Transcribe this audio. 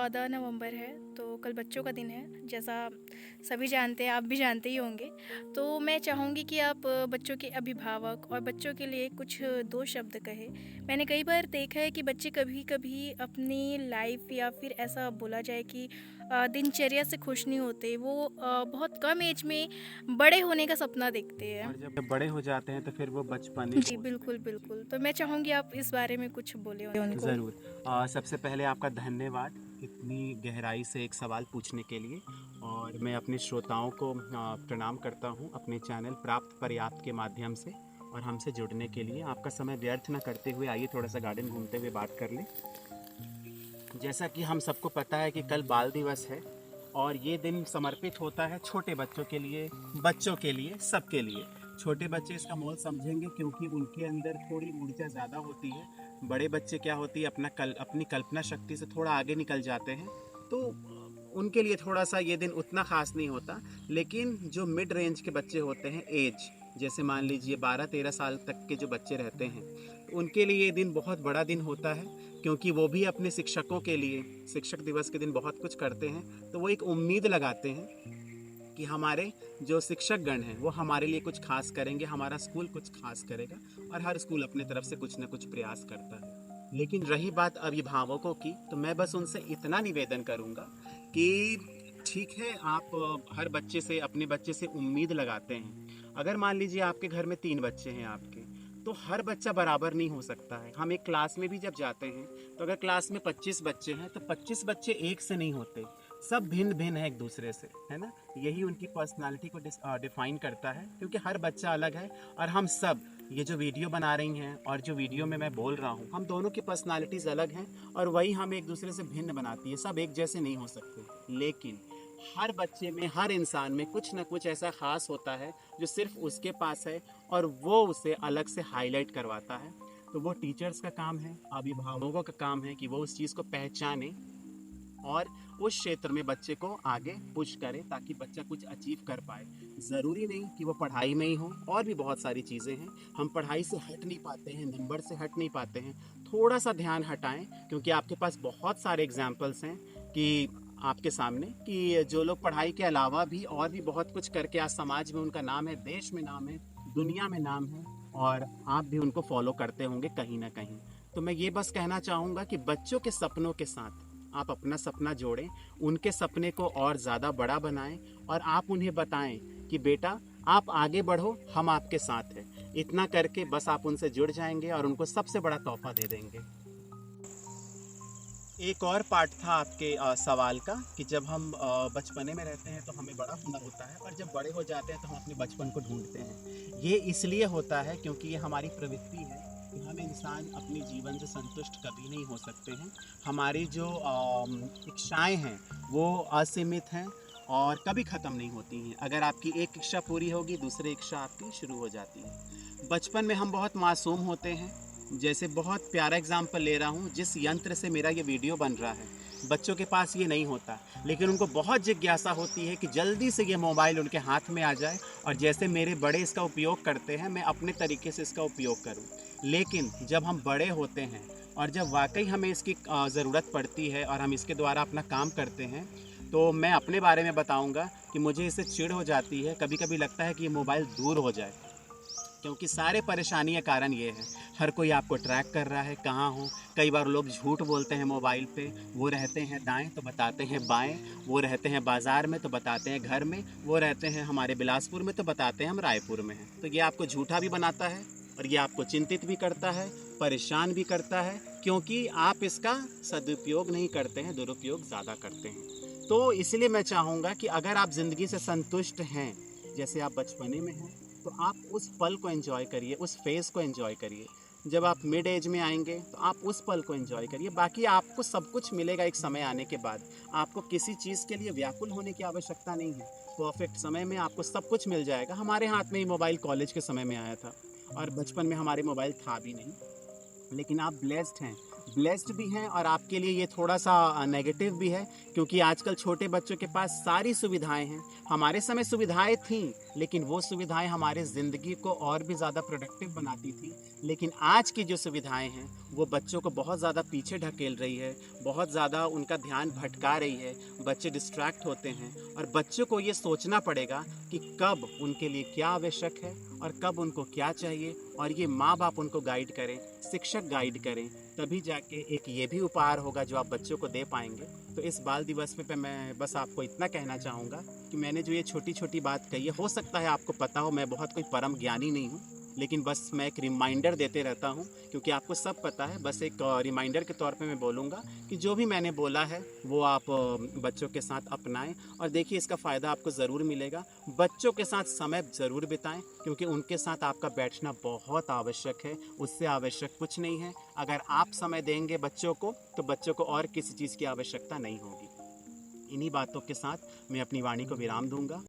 14 नवंबर है, तो कल बच्चों का दिन है। जैसा सभी जानते हैं, आप भी जानते ही होंगे। तो मैं चाहूँगी कि आप बच्चों के अभिभावक और बच्चों के लिए कुछ 2 शब्द कहें। मैंने कई बार देखा है कि बच्चे कभी-कभी अपनी लाइफ़ या फिर ऐसा बोला जाए कि दिनचर्या से खुश नहीं होते। वो बहुत कम एज में बड़े होने का सपना देखते हैं। और जब बड़े हो जाते हैं तो फिर वो बचपने जी, बिल्कुल, बिल्कुल। तो मैं चाहूँगी आप इस बारे में कुछ बोलें उनको। ज़रूर। सबसे पहले आपका धन्यवाद इतनी गहराई से एक सवाल पूछने के लिए। और मैं अपने श्रोताओं को प्रणाम करता हूँ अपने चैनल प्राप्त पर्याप्त के माध्यम से और हमसे जुड़ने के लिए। आपका समय व्यर्थ न करते हुए आइए थोड़ा सा गार्डन घूमते हुए बात कर लें। जैसा कि हम सबको पता है कि कल बाल दिवस है और ये दिन समर्पित होता है छोटे बच्चों के लिए, सबके लिए। छोटे बच्चे इसका मोल समझेंगे क्योंकि उनके अंदर थोड़ी ऊर्जा ज़्यादा होती है। बड़े बच्चे क्या होती है अपनी कल्पना शक्ति से थोड़ा आगे निकल जाते हैं, तो उनके लिए थोड़ा सा ये दिन उतना खास नहीं होता। लेकिन जो मिड रेंज के बच्चे होते हैं, एज जैसे मान लीजिए 12-13 साल तक के जो बच्चे रहते हैं, उनके लिए ये दिन बहुत बड़ा दिन होता है क्योंकि वो भी अपने शिक्षकों के लिए शिक्षक दिवस के दिन बहुत कुछ करते हैं। तो वो एक उम्मीद लगाते हैं कि हमारे जो शिक्षक गण हैं वो हमारे लिए कुछ खास करेंगे, हमारा स्कूल कुछ खास करेगा। और हर स्कूल अपने तरफ से कुछ ना कुछ प्रयास करता है। लेकिन रही बात अभिभावकों की, तो मैं बस उनसे इतना निवेदन करूंगा कि ठीक है, आप हर बच्चे से अपने बच्चे से उम्मीद लगाते हैं। अगर मान लीजिए आपके घर में 3 बच्चे हैं आपके, तो हर बच्चा बराबर नहीं हो सकता है। हम एक क्लास में भी जब जाते हैं तो अगर क्लास में 25 बच्चे हैं तो 25 बच्चे एक से नहीं होते, सब भिन्न भिन्न है एक दूसरे से, है ना। यही उनकी पर्सनालिटी को डिफाइन करता है क्योंकि हर बच्चा अलग है। और हम सब ये जो वीडियो बना रही हैं और जो वीडियो में मैं बोल रहा हूँ, हम दोनों की पर्सनालिटीज़ अलग हैं और वही हम एक दूसरे से भिन्न बनाती है। सब एक जैसे नहीं हो सकते, लेकिन हर बच्चे में, हर इंसान में कुछ ना कुछ ऐसा खास होता है जो सिर्फ उसके पास है और वो उसे अलग से हाईलाइट करवाता है। तो वो टीचर्स का काम है, अभिभावकों का काम है कि वो उस चीज़ को पहचाने और उस क्षेत्र में बच्चे को आगे पुश करें ताकि बच्चा कुछ अचीव कर पाए। ज़रूरी नहीं कि वो पढ़ाई में ही हो, और भी बहुत सारी चीज़ें हैं। हम पढ़ाई से हट नहीं पाते हैं, नंबर से हट नहीं पाते हैं। थोड़ा सा ध्यान हटाएं क्योंकि आपके पास बहुत सारे एग्जाम्पल्स हैं कि आपके सामने कि जो लोग पढ़ाई के अलावा भी और भी बहुत कुछ करके आज समाज में उनका नाम है, देश में नाम है, दुनिया में नाम है, और आप भी उनको फॉलो करते होंगे कहीं ना कहीं। तो मैं ये बस कहना चाहूँगा कि बच्चों के सपनों के साथ आप अपना सपना जोड़ें, उनके सपने को और ज़्यादा बड़ा बनाएं और आप उन्हें बताएं कि बेटा आप आगे बढ़ो, हम आपके साथ हैं। इतना करके बस आप उनसे जुड़ जाएंगे और उनको सबसे बड़ा तोहफा दे देंगे। एक और पार्ट था आपके सवाल का कि जब हम बचपने में रहते हैं तो हमें बड़ा हुनर होता है और जब बड़े हो जाते हैं तो हम अपने बचपन को ढूंढते हैं। ये इसलिए होता है क्योंकि ये हमारी प्रवृत्ति है कि हम इंसान अपने जीवन से संतुष्ट कभी नहीं हो सकते हैं। हमारी जो इच्छाएं हैं वो असीमित हैं और कभी ख़त्म नहीं होती हैं। अगर आपकी एक इच्छा पूरी होगी, दूसरी इच्छा आपकी शुरू हो जाती है। बचपन में हम बहुत मासूम होते हैं। जैसे बहुत प्यारा एग्जाम्पल ले रहा हूँ, जिस यंत्र से मेरा ये वीडियो बन रहा है, बच्चों के पास ये नहीं होता, लेकिन उनको बहुत जिज्ञासा होती है कि जल्दी से ये मोबाइल उनके हाथ में आ जाए और जैसे मेरे बड़े इसका उपयोग करते हैं मैं अपने तरीके से इसका उपयोग करूँ। लेकिन जब हम बड़े होते हैं और जब वाकई हमें इसकी ज़रूरत पड़ती है और हम इसके द्वारा अपना काम करते हैं, तो मैं अपने बारे में बताऊँगा कि मुझे इससे चिढ़ हो जाती है। कभी कभी लगता है कि ये मोबाइल दूर हो जाए, क्योंकि सारे परेशानी का कारण ये है, हर कोई आपको ट्रैक कर रहा है कहाँ हो। कई बार लोग झूठ बोलते हैं मोबाइल पे, वो रहते हैं दाएं तो बताते हैं बाएं, वो रहते हैं बाज़ार में तो बताते हैं घर में, वो रहते हैं हमारे बिलासपुर में तो बताते हैं हम रायपुर में हैं। तो ये आपको झूठा भी बनाता है और ये आपको चिंतित भी करता है, परेशान भी करता है, क्योंकि आप इसका सदुपयोग नहीं करते हैं, दुरुपयोग ज़्यादा करते हैं। तो इसलिए मैं चाहूँगा कि अगर आप ज़िंदगी से संतुष्ट हैं, जैसे आप बचपने में हैं, तो आप उस पल को एंजॉय करिए, उस फेज़ को एंजॉय करिए। जब आप मिड एज में आएंगे तो आप उस पल को एंजॉय करिए। बाकी आपको सब कुछ मिलेगा एक समय आने के बाद। आपको किसी चीज़ के लिए व्याकुल होने की आवश्यकता नहीं है। परफेक्ट समय में आपको सब कुछ मिल जाएगा। हमारे हाथ में ही मोबाइल कॉलेज के समय में आया था और बचपन में हमारे मोबाइल था भी नहीं। लेकिन आप ब्लेस्ड हैं, ब्लेस्ड भी हैं और आपके लिए ये थोड़ा सा नेगेटिव भी है, क्योंकि आजकल छोटे बच्चों के पास सारी सुविधाएं हैं। हमारे समय सुविधाएं थीं, लेकिन वो सुविधाएं हमारे ज़िंदगी को और भी ज़्यादा प्रोडक्टिव बनाती थी। लेकिन आज की जो सुविधाएं हैं वो बच्चों को बहुत ज़्यादा पीछे ढकेल रही है, बहुत ज़्यादा उनका ध्यान भटका रही है, बच्चे डिस्ट्रैक्ट होते हैं। और बच्चों को ये सोचना पड़ेगा कि कब उनके लिए क्या आवश्यक है और कब उनको क्या चाहिए, और ये माँ बाप उनको गाइड करें, शिक्षक गाइड करें, तभी जाके एक ये भी उपहार होगा जो आप बच्चों को दे पाएंगे। तो इस बाल दिवस पे मैं बस आपको इतना कहना चाहूँगा कि मैंने जो ये छोटी छोटी बात कही है, हो सकता है आपको पता हो, मैं बहुत कोई परम ज्ञानी नहीं हूँ, लेकिन बस मैं एक रिमाइंडर देते रहता हूँ, क्योंकि आपको सब पता है। बस एक रिमाइंडर के तौर पे मैं बोलूँगा कि जो भी मैंने बोला है वो आप बच्चों के साथ अपनाएं, और देखिए इसका फ़ायदा आपको ज़रूर मिलेगा। बच्चों के साथ समय ज़रूर बिताएं, क्योंकि उनके साथ आपका बैठना बहुत आवश्यक है, उससे आवश्यक कुछ नहीं है। अगर आप समय देंगे बच्चों को, तो बच्चों को और किसी चीज़ की आवश्यकता नहीं होगी। इन्हीं बातों के साथ मैं अपनी वाणी को विराम दूंगा।